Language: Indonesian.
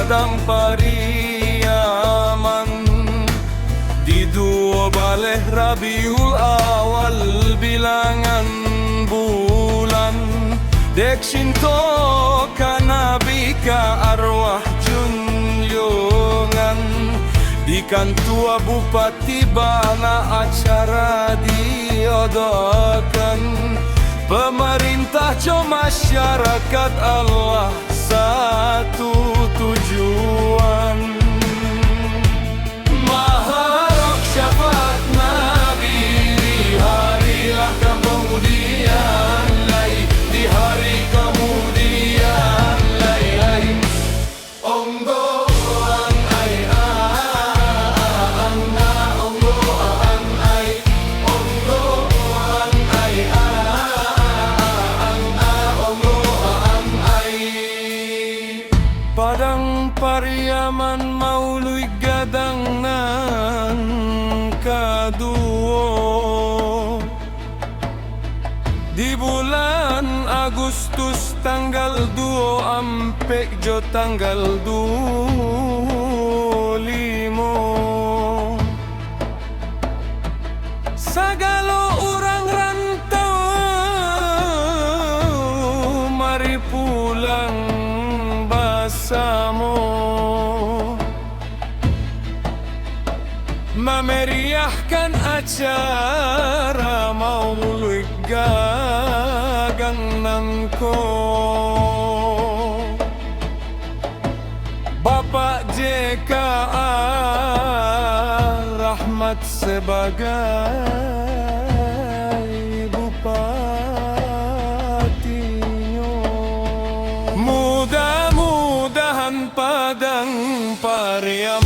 Padang Pariaman. Di 2 baleh Rabiul Awal bilangan bulan, dek sinto kanabi ka arwah junjungan. Di kantua bupati bana acara diodokan, pemerintah co masyarakat Allah satu tujuan. Maharok syafaat Nabi di harilah kemudian lay, di hari kemudian lay, lay. Onggoan ay ang na, onggoan ay, onggoan ay ang na, onggoan ay. Padang Pariaman mauluy gadang ng kaduo. Di bulan Agustus tanggal 2 ampek jo tanggal 25. Sagalo urang rantau mari pulang basamo, memeriahkan acara mauluy gagang nangko. Bapak JK Rahmat sebagai bupatinya. Mudah-mudahan Padang Pariaman